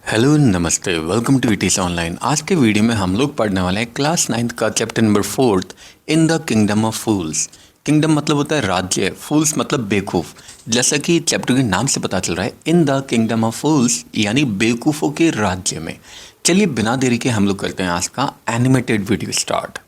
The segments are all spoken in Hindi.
हेलो नमस्ते, वेलकम टू इटीस ऑनलाइन। आज के वीडियो में हम लोग पढ़ने वाले हैं क्लास 9th का chapter number 4 in the kingdom of fools. Kingdom मतलब होता है राज्य, फूल्स मतलब बेवकूफ़। जैसा कि चैप्टर के नाम से पता चल रहा है, इन द किंगडम ऑफ फूल्स यानी बेवकूफ़ों के राज्य में। चलिए बिना देरी के हम लोग करते हैं आज का animated video start.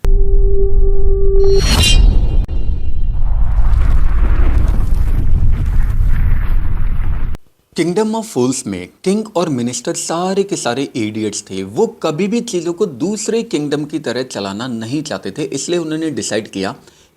Kingdom of Fools में किंग और मिनिस्टर सारे के सारे इडियट्स थे। वो कभी भी चीज़ों को दूसरे किंगडम की तरह चलाना नहीं चाहते थे, इसलिए उन्होंने डिसाइड किया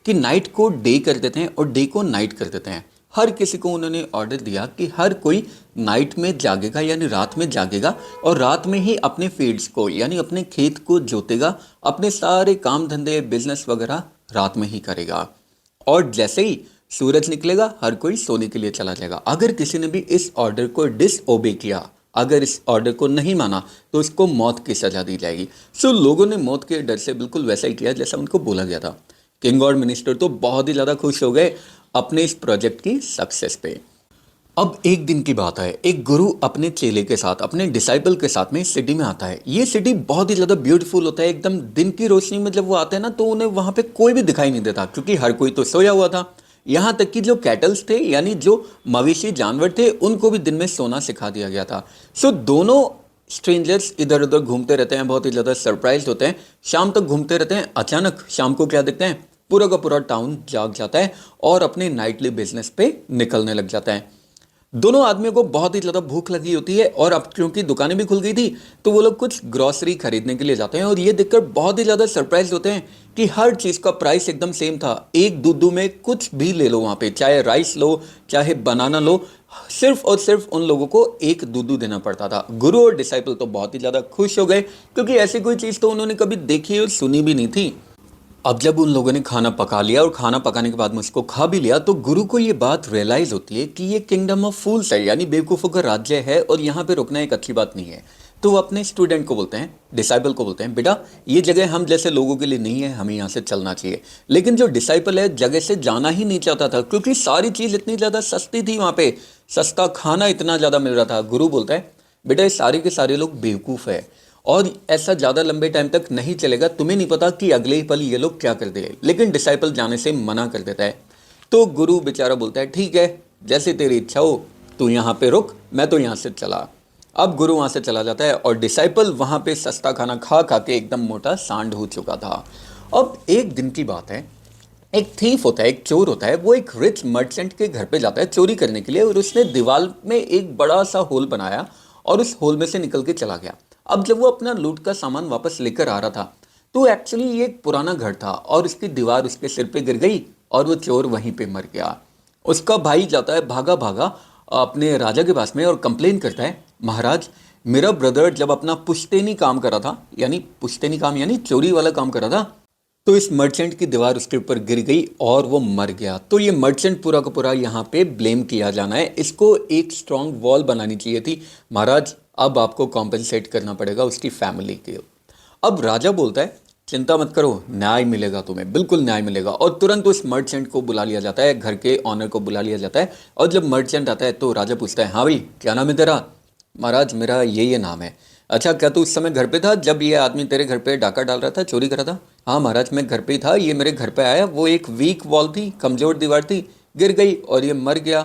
कि नाइट को डे कर देते हैं और डे को नाइट कर देते हैं। हर किसी को उन्होंने ऑर्डर दिया कि हर कोई नाइट में जागेगा यानी रात में जागेगा और रात में ही अपने फील्ड्स को यानी अपने खेत को जोतेगा, अपने सारे काम धंधे बिजनेस वगैरह रात में ही करेगा। और जैसे ही सूरज निकलेगा हर कोई सोने के लिए चला जाएगा। अगर किसी ने भी इस ऑर्डर को डिसओबे किया, अगर इस ऑर्डर को नहीं माना, तो उसको मौत की सजा दी जाएगी। सो लोगों ने मौत के डर से बिल्कुल वैसा ही किया जैसा उनको बोला गया था। किंग और मिनिस्टर तो बहुत ही ज़्यादा खुश हो गए अपने इस प्रोजेक्ट की सक्सेस पे। अब एक दिन की बात है, एक गुरु अपने चेले के साथ, अपने डिसाइपल के साथ में सिटी में आता है। ये सिटी बहुत ही ज़्यादा ब्यूटीफुल होता है, एकदम दिन की रोशनी में जब वो आते हैं ना तो उन्हें वहाँ पे कोई भी दिखाई नहीं देता, क्योंकि हर कोई तो सोया हुआ था। यहाँ तक कि जो कैटल्स थे यानी जो मवेशी जानवर थे उनको भी दिन में सोना सिखा दिया गया था। सो दोनों स्ट्रेंजर्स इधर उधर घूमते रहते हैं, बहुत ही ज़्यादा सरप्राइज होते हैं, शाम तक घूमते रहते हैं। अचानक शाम को क्या देखते हैं, पूरा का पूरा टाउन जाग जाता है और अपने नाइटली बिजनेस पे निकलने लग जाता है। दोनों आदमियों को बहुत ही ज़्यादा भूख लगी होती है और अब क्योंकि दुकानें भी खुल गई थी तो वो लोग कुछ ग्रॉसरी खरीदने के लिए जाते हैं और ये देखकर बहुत ही ज़्यादा सरप्राइज होते हैं कि हर चीज़ का प्राइस एकदम सेम था। एक दूधू में कुछ भी ले लो, वहाँ पे चाहे राइस लो चाहे बनाना लो, सिर्फ और सिर्फ उन लोगों को एक दूधू देना पड़ता था। गुरु और डिसाइपल तो बहुत ही ज़्यादा खुश हो गए, क्योंकि ऐसी कोई चीज़ तो उन्होंने कभी देखी और सुनी भी नहीं थी। अब जब उन लोगों ने खाना पका लिया और खाना पकाने के बाद मुझको खा भी लिया, तो गुरु को ये बात रियलाइज होती है कि ये किंगडम ऑफ फूल्स है यानी बेवकूफ़ों का राज्य है और यहाँ पे रुकना एक अच्छी बात नहीं है। तो वो अपने स्टूडेंट को बोलते हैं, डिसाइपल को बोलते हैं, बेटा ये जगह हम जैसे लोगों के लिए नहीं है, हमें यहाँ से चलना चाहिए। लेकिन जो डिसाइपल है जगह से जाना ही नहीं चाहता था, क्योंकि सारी चीज़ इतनी ज़्यादा सस्ती थी, वहाँ पे सस्ता खाना इतना ज़्यादा मिल रहा था। गुरु बोलता है, बेटा ये सारे के सारे लोग बेवकूफ़ है और ऐसा ज़्यादा लंबे टाइम तक नहीं चलेगा, तुम्हें नहीं पता कि अगले ही पल ये लोग क्या कर देंगे। लेकिन डिसाइपल जाने से मना कर देता है। तो गुरु बेचारा बोलता है, ठीक है जैसे तेरी इच्छा हो, तू यहाँ पे रुक, मैं तो यहाँ से चला। अब गुरु वहाँ से चला जाता है और डिसाइपल वहाँ पे सस्ता खाना खा खा के एकदम मोटा सांड हो चुका था। अब एक दिन की बात है, एक थीफ होता है, एक चोर होता है, वो एक रिच मर्चेंट के घर पे जाता है चोरी करने के लिए और उसने दीवार में एक बड़ा सा होल बनाया और उस होल में से निकल के चला गया। अब जब वो अपना लूट का सामान वापस लेकर आ रहा था तो एक्चुअली ये एक पुराना घर था और उसकी दीवार उसके सिर पे गिर गई और वो चोर वहीं पे मर गया। उसका भाई जाता है भागा भागा अपने राजा के पास में और कंप्लेन करता है, महाराज मेरा ब्रदर जब अपना पुश्तैनी काम कर रहा था, यानी पुश्तैनी काम यानी चोरी वाला काम कर रहा था, तो इस मर्चेंट की दीवार उसके ऊपर गिर गई और वो मर गया। तो ये मर्चेंट पूरा का पूरा यहाँ पे ब्लेम किया जाना है, इसको एक स्ट्रॉन्ग वॉल बनानी चाहिए थी। महाराज अब आपको कॉम्पेंसेट करना पड़ेगा उसकी फैमिली के। अब राजा बोलता है, चिंता मत करो, न्याय मिलेगा तुम्हें, बिल्कुल न्याय मिलेगा। और तुरंत उस मर्चेंट को बुला लिया जाता है, घर के ऑनर को बुला लिया जाता है। और जब मर्चेंट आता है तो राजा पूछता है, हाँ भाई क्या नाम है तेरा? महाराज मेरा ये नाम है। अच्छा क्या तू उस समय घर पे था जब ये आदमी तेरे घर पे डाका डाल रहा था, चोरी कर रहा था? हाँ महाराज मैं घर पे ही था, ये मेरे घर पे आया, वो एक वीक वॉल थी, कमज़ोर दीवार थी, गिर गई और ये मर गया।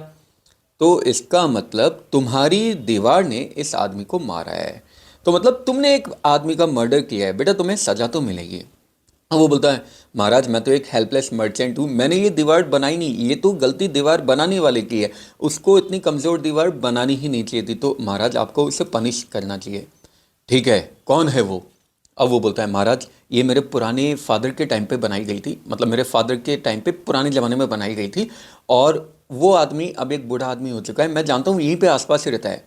तो इसका मतलब तुम्हारी दीवार ने इस आदमी को मारा है, तो मतलब तुमने एक आदमी का मर्डर किया है, बेटा तुम्हें सजा तो मिलेगी। अब वो बोलता है, महाराज मैं तो एक हेल्पलेस मर्चेंट हूँ, मैंने ये दीवार बनाई नहीं, ये तो गलती दीवार बनाने वाले की है, उसको इतनी कमज़ोर दीवार बनानी ही नहीं चाहिए थी, तो महाराज आपको उसे पनिश करना चाहिए। ठीक है कौन है वो? अब वो बोलता है, महाराज ये मेरे पुराने फादर के टाइम पे बनाई गई थी, मतलब मेरे फादर के टाइम पे पुराने ज़माने में बनाई गई थी और वो आदमी अब एक बूढ़ा आदमी हो चुका है, मैं जानता हूँ यहीं पे आसपास ही रहता है।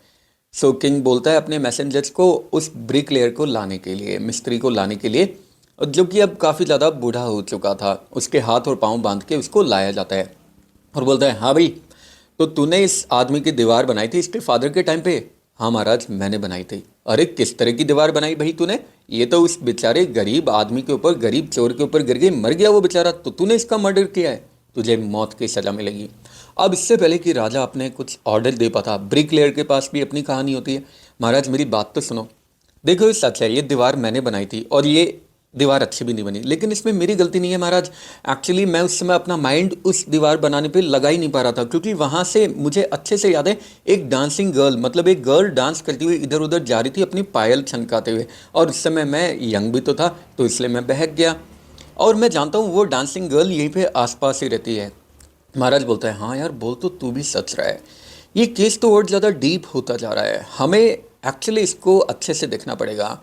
सो किंग बोलता है अपने मैसेंजर्स को उस ब्रिक लेयर को लाने के लिए, मिस्त्री को लाने के लिए, और जो कि अब काफ़ी ज़्यादा बूढ़ा हो चुका था, उसके हाथ और पाँव बांध के उसको लाया जाता है और बोलता है, हाँ भाई तो तूने इस आदमी की दीवार बनाई थी इसके फादर के टाइम पे? हाँ महाराज मैंने बनाई थी। अरे किस तरह की दीवार बनाई भाई तूने? ये तो उस बेचारे गरीब आदमी के ऊपर, गरीब चोर के ऊपर गिर गई, मर गया वो बेचारा, तो तूने इसका मर्डर किया है, तुझे मौत की सज़ा मिलेगी। अब इससे पहले कि राजा अपने कुछ ऑर्डर दे पाता, ब्रिक लेयर के पास भी अपनी कहानी होती है। महाराज मेरी बात तो सुनो। देखो ये सच है, ये दीवार मैंने बनाई थी और ये दीवार अच्छी भी नहीं बनी, लेकिन इसमें मेरी गलती नहीं है महाराज। एक्चुअली मैं उस समय अपना माइंड उस दीवार बनाने पे लगा ही नहीं पा रहा था, क्योंकि वहाँ से मुझे अच्छे से याद है एक डांसिंग गर्ल, मतलब एक गर्ल डांस करती हुई इधर उधर जा रही थी अपनी पायल छनकाते हुए, और उस समय मैं यंग भी तो था, तो इसलिए मैं बहक गया। और मैं जानता हूँ वो डांसिंग गर्ल यहीं पे आसपास ही रहती है। महाराज बोलता है हाँ यार, बोल तो तू भी सच रहा है, ये केस तो और ज़्यादा डीप होता जा रहा है, हमें एक्चुअली इसको अच्छे से देखना पड़ेगा।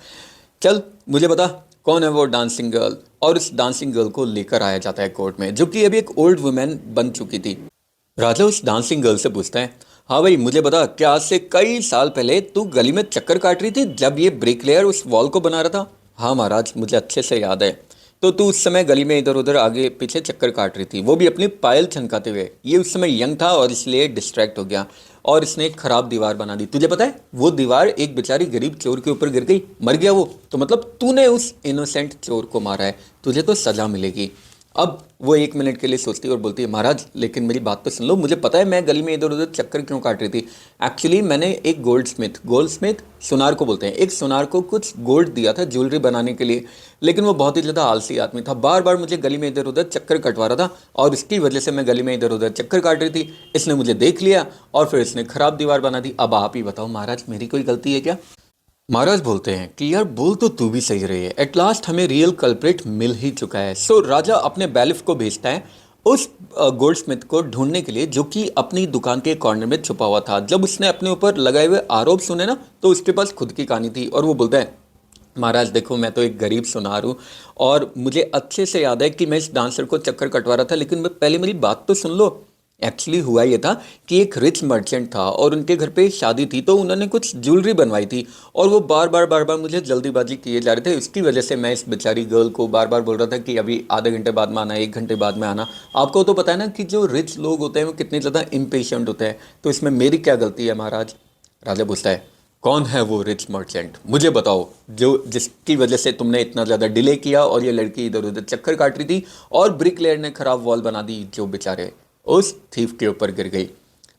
चल मुझे बता कौन है वो डांसिंग गर्ल। और उस डांसिंग गर्ल को लेकर आया जाता है कोर्ट में, जो कि अभी एक ओल्ड वुमेन बन चुकी थी। राजा उस डांसिंग गर्ल से पूछता है, हाँ भाई मुझे बता, क्या आज से कई साल पहले तू गली में चक्कर काट रही थी जब ये ब्रिकलेयर उस वॉल को बना रहा था? हाँ महाराज मुझे अच्छे से याद है। तो तू उस समय गली में इधर उधर आगे पीछे चक्कर काट रही थी, वो भी अपनी पायल छनकाते हुए। ये उस समय यंग था और इसलिए डिस्ट्रैक्ट हो गया और इसने एक खराब दीवार बना दी। तुझे पता है वो दीवार एक बेचारी गरीब चोर के ऊपर गिर गई, मर गया वो। तो मतलब तूने उस इनोसेंट चोर को मारा है, तुझे तो सजा मिलेगी। अब वो 1 मिनट के लिए सोचती है और बोलती है, महाराज लेकिन मेरी बात तो सुन लो, मुझे पता है मैं गली में इधर उधर चक्कर क्यों काट रही थी। एक्चुअली मैंने एक गोल्ड स्मिथ सुनार को बोलते हैं, एक सुनार को कुछ गोल्ड दिया था ज्वेलरी बनाने के लिए, लेकिन वो बहुत ही ज़्यादा आलसी आदमी था, बार बार मुझे गली में इधर उधर चक्कर कटवा रहा था और इसकी वजह से मैं गली में इधर उधर चक्कर काट रही थी। इसने मुझे देख लिया और फिर इसने खराब दीवार बना दी। अब आप ही बताओ महाराज, मेरी कोई गलती है क्या? महाराज बोलते हैं कि यार बोल तो तू भी सही रही है, एट लास्ट हमें रियल कल्प्रिट मिल ही चुका है। सो राजा अपने बैलिफ को भेजता है उस गोल्ड स्मिथ को ढूंढने के लिए, जो कि अपनी दुकान के कॉर्नर में छुपा हुआ था। जब उसने अपने ऊपर लगाए हुए आरोप सुने ना, तो उसके पास खुद की कहानी थी और वो बोलता है, महाराज देखो मैं तो एक गरीब सुनार हूँ और मुझे अच्छे से याद है कि मैं इस डांसर को चक्कर कटवा रहा था, लेकिन पहले मेरी बात तो सुन लो। एक्चुअली हुआ ये था कि एक रिच मर्चेंट था और उनके घर पे शादी थी, तो उन्होंने कुछ ज्वेलरी बनवाई थी और वो बार बार मुझे जल्दीबाजी किए जा रहे थे। इसकी वजह से मैं इस बेचारी गर्ल को बार बार बोल रहा था कि अभी आधे घंटे बाद में आना, 1 घंटे बाद में आना। आपको तो पता है ना कि जो रिच लोग होते हैं वो कितने ज़्यादा इम्पेशेंट होते हैं, तो इसमें मेरी क्या गलती है महाराज? राजा पूछता है, कौन है वो रिच मर्चेंट, मुझे बताओ, जो जिसकी वजह से तुमने इतना ज़्यादा डिले किया और ये लड़की इधर उधर चक्कर काट रही थी और ब्रिकलेयर ने खराब वॉल बना दी जो बेचारे उस थीफ के ऊपर गिर गई।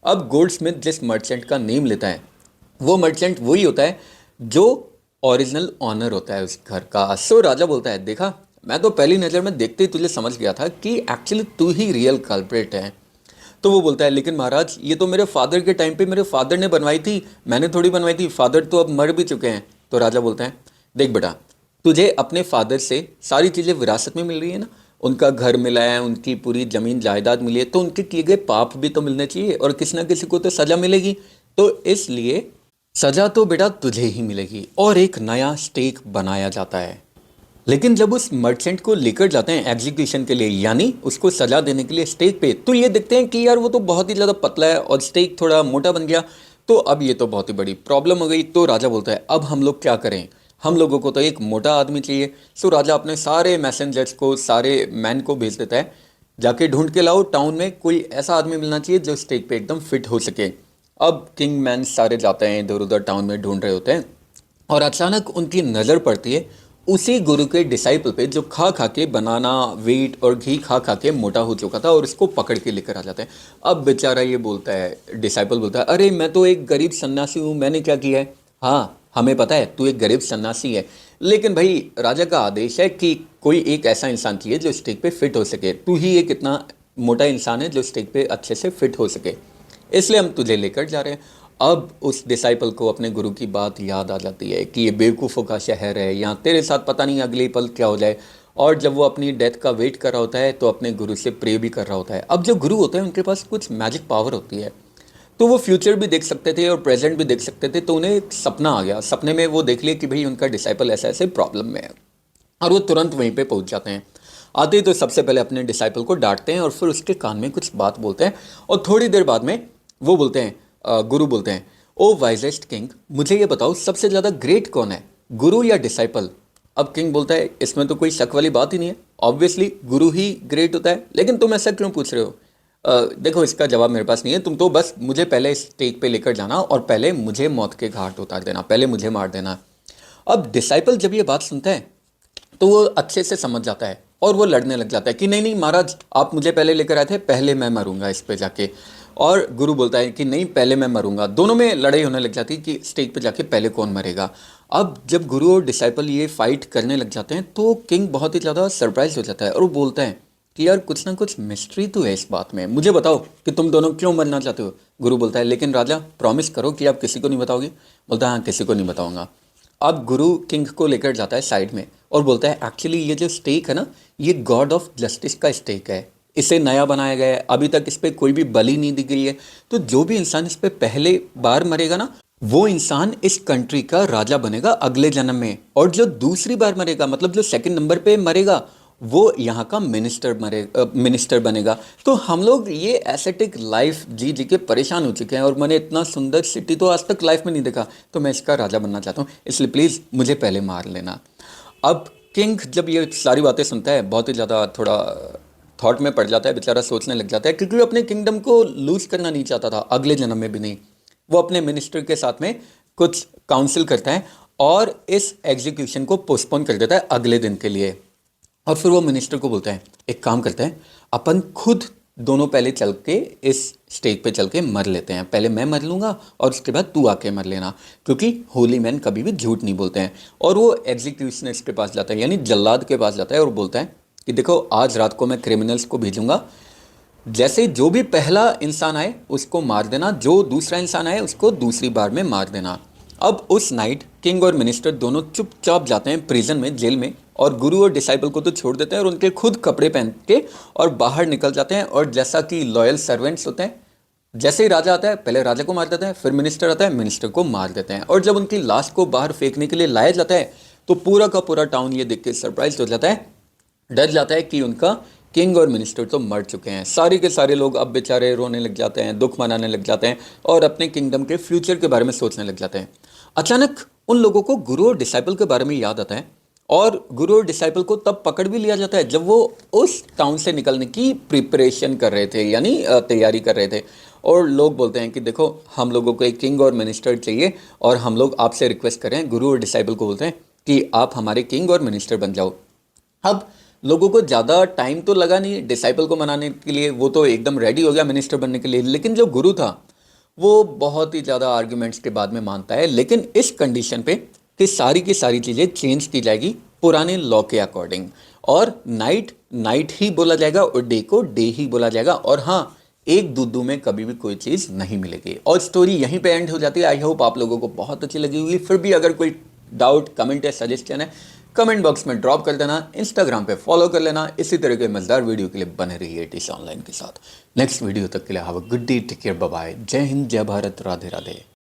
अब गोल्ड स्मिथ जिस मर्चेंट का नेम लेता है, वो मर्चेंट वही होता है जो ओरिजिनल ऑनर होता है उस घर का। सो राजा बोलता है, देखा मैं तो पहली नज़र में देखते ही तुझे समझ गया था कि एक्चुअली तू ही रियल कल्प्रिट है। तो वो बोलता है, लेकिन महाराज ये तो मेरे फादर के टाइम पे मेरे फादर ने बनवाई थी, मैंने थोड़ी बनवाई थी, फादर तो अब मर भी चुके हैं। तो राजा बोलता है, देख बेटा, तुझे अपने फादर से सारी चीज़ें विरासत में मिल रही है ना, उनका घर मिला है, उनकी पूरी ज़मीन जायदाद मिली है, तो उनके किए गए पाप भी तो मिलने चाहिए और किसी ना किसी को तो सज़ा मिलेगी। तो इसलिए सज़ा तो बेटा तुझे ही मिलेगी और एक नया स्टेक बनाया जाता है। लेकिन जब उस मर्चेंट को लेकर जाते हैं एग्जीक्यूशन के लिए, यानी उसको सजा देने के लिए स्टेक पे, तो ये देखते हैं कि यार वो तो बहुत ही ज़्यादा पतला है और स्टेक थोड़ा मोटा बन गया। तो अब ये तो बहुत ही बड़ी प्रॉब्लम हो गई। तो राजा बोलता है, अब हम लोग क्या करें, हम लोगों को तो एक मोटा आदमी चाहिए। सो राजा अपने सारे मैसेंजर्स को, सारे मैन को भेज देता है, जाके ढूंढ के लाओ टाउन में कोई ऐसा आदमी मिलना चाहिए जो स्टेक पे एकदम फिट हो सके। अब किंग मैन सारे जाते हैं इधर उधर टाउन में ढूंढ रहे होते हैं और अचानक उनकी नज़र पड़ती है उसी गुरु के डिसाइपल पे, जो खा खा के बनाना वीट और घी खा खा के मोटा हो चुका था, और इसको पकड़ के लेकर आ जाते हैं। अब बेचारा ये बोलता है, डिसाइपल बोलता है, अरे मैं तो एक गरीब सन्यासी हूँ, मैंने क्या किया है? हाँ हमें पता है तू एक गरीब सन्यासी है, लेकिन भाई राजा का आदेश है कि कोई एक ऐसा इंसान चाहिए जो स्टेज पे फिट हो सके, तू ही एक इतना मोटा इंसान है जो स्टेज पे अच्छे से फिट हो सके, इसलिए हम तुझे लेकर जा रहे हैं। अब उस डिसाइपल को अपने गुरु की बात याद आ जाती है कि ये बेवकूफ़ों का शहर है, यहाँ तेरे साथ पता नहीं अगले पल क्या हो जाए। और जब वो अपनी डेथ का वेट कर रहा होता है तो अपने गुरु से प्रे भी कर रहा होता है। अब जो गुरु होते हैं उनके पास कुछ मैजिक पावर होती है, तो वो फ्यूचर भी देख सकते थे और प्रेजेंट भी देख सकते थे। तो उन्हें एक सपना आ गया, सपने में वो देख लिया कि भाई उनका डिसाइपल ऐसे ऐसे प्रॉब्लम में है, और वो तुरंत वहीं पे पहुंच जाते हैं। आते ही तो सबसे पहले अपने डिसाइपल को डांटते हैं और फिर उसके कान में कुछ बात बोलते हैं, और थोड़ी देर बाद में वो बोलते हैं, गुरु बोलते हैं, ओ वाइजेस्ट किंग, मुझे ये बताओ सबसे ज़्यादा ग्रेट कौन है, गुरु या डिसाइपल? अब किंग बोलता है, इसमें तो कोई शक वाली बात ही नहीं है, ऑब्वियसली गुरु ही ग्रेट होता है, लेकिन तुम ऐसा क्यों पूछ रहे हो? देखो इसका जवाब मेरे पास नहीं है, तुम तो बस मुझे पहले स्टेज पे लेकर जाना और पहले मुझे मौत के घाट उतार देना, पहले मुझे मार देना। अब डिसाइपल जब ये बात सुनता है तो वो अच्छे से समझ जाता है और वो लड़ने लग जाता है कि नहीं नहीं महाराज, आप मुझे पहले लेकर आए थे, पहले मैं मरूंगा इस पे जाके। और गुरु बोलता है कि नहीं पहले मैं मरूंगा। दोनों में लड़ाई होने लग जाती है कि स्टेज पे जाके पहले कौन मरेगा। अब जब गुरु और डिसाइपल ये फाइट करने लग जाते हैं तो किंग बहुत ही ज़्यादा सरप्राइज हो जाता है और वो बोलता है कि यार कुछ ना कुछ मिस्ट्री तो है इस बात में, मुझे बताओ कि तुम दोनों क्यों मरना चाहते हो। गुरु बोलता है लेकिन राजा प्रॉमिस करो कि आप किसी को नहीं बताओगे। बोलता है हाँ किसी को नहीं बताऊंगा। अब गुरु किंग को लेकर जाता है साइड में और बोलता है एक्चुअली ये जो स्टेक है ना, ये गॉड ऑफ जस्टिस का स्टेक है, इसे नया बनाया गया है, अभी तक इस पर कोई भी बलि नहीं दी गई है। तो जो भी इंसान इस पे पहले बार मरेगा ना, वो इंसान इस कंट्री का राजा बनेगा अगले जन्म में। और जो दूसरी बार मरेगा, मतलब जो सेकंड नंबर पे मरेगा, वो यहाँ का मिनिस्टर बनेगा। तो हम लोग ये एसेटिक लाइफ जी जी के परेशान हो चुके हैं और मैंने इतना सुंदर सिटी तो आज तक लाइफ में नहीं देखा, तो मैं इसका राजा बनना चाहता हूँ, इसलिए प्लीज़ मुझे पहले मार लेना। अब किंग जब ये सारी बातें सुनता है बहुत ही ज़्यादा थोड़ा थॉट में पड़ जाता है, बेचारा सोचने लग जाता है, क्योंकि वो अपने किंगडम को लूज करना नहीं चाहता था, अगले जन्म में भी नहीं। वो अपने मिनिस्टर के साथ में कुछ काउंसिल करता है और इस एग्जीक्यूशन को पोस्टपोन कर देता है अगले दिन के लिए। और फिर वो मिनिस्टर को बोलता है एक काम करते हैं, अपन खुद दोनों पहले चल के इस स्टेज पे चल के मर लेते हैं, पहले मैं मर लूँगा और उसके बाद तू आके मर लेना, क्योंकि होली मैन कभी भी झूठ नहीं बोलते हैं। और वो एग्जीक्यूशनिस्ट के पास जाता है, यानी जल्लाद के पास जाता है और बोलता है कि देखो आज रात को मैं क्रिमिनल्स को भेजूंगा, जैसे जो भी पहला इंसान आए उसको मार देना, जो दूसरा इंसान आए उसको दूसरी बार में मार देना। अब उस नाइट किंग और मिनिस्टर दोनों चुपचाप जाते हैं प्रिजन में, जेल में, और गुरु और डिसाइपल को तो छोड़ देते हैं और उनके खुद कपड़े पहन के और बाहर निकल जाते हैं। और जैसा कि लॉयल सर्वेंट्स होते हैं, जैसे ही राजा आता है पहले राजा को मार देते हैं, फिर मिनिस्टर आता है मिनिस्टर को मार देते हैं। और जब उनकी लाश को बाहर फेंकने के लिए लाया जाता है तो पूरा का पूरा टाउन ये देख के सरप्राइज हो जाता है, डर जाता है कि उनका किंग और मिनिस्टर तो मर चुके हैं। सारे के सारे लोग अब बेचारे रोने लग जाते हैं, दुख मनाने लग जाते हैं और अपने किंगडम के फ्यूचर के बारे में सोचने लग जाते हैं। अचानक उन लोगों को गुरु और डिसाइपल के बारे में याद आता है और गुरु और डिसाइपल को तब पकड़ भी लिया जाता है जब वो उस टाउन से निकलने की प्रिपरेशन कर रहे थे, यानी तैयारी कर रहे थे। और लोग बोलते हैं कि देखो हम लोगों को एक किंग और मिनिस्टर चाहिए और हम लोग आपसे रिक्वेस्ट करें, गुरु और डिसाइपल को बोलते हैं कि आप हमारे किंग और मिनिस्टर बन जाओ। अब लोगों को ज़्यादा टाइम तो लगा नहीं डिसाइपल को मनाने के लिए, वो तो एकदम रेडी हो गया मिनिस्टर बनने के लिए। लेकिन जो गुरु था वो बहुत ही ज़्यादा आर्ग्यूमेंट्स के बाद में मानता है, लेकिन इस कंडीशन पे कि सारी की सारी चीज़ें चेंज की जाएगी पुराने लॉ के अकॉर्डिंग, और नाइट नाइट ही बोला जाएगा और डे को डे ही बोला जाएगा। और हाँ, एक दूधू में कभी भी कोई चीज़ नहीं मिलेगी। और स्टोरी यहीं पे एंड हो जाती है। आई होप आप लोगों को बहुत अच्छी लगी होगी। फिर भी अगर कोई डाउट, कमेंट या सजेशन है, कमेंट बॉक्स में ड्रॉप कर देना, इंस्टाग्राम पे फॉलो कर लेना। इसी तरह के मजेदार वीडियो के लिए बने रहिए टीस ऑनलाइन के साथ। नेक्स्ट वीडियो तक के लिए have a good day, take care, bye bye, जय हिंद, जय भारत, राधे राधे।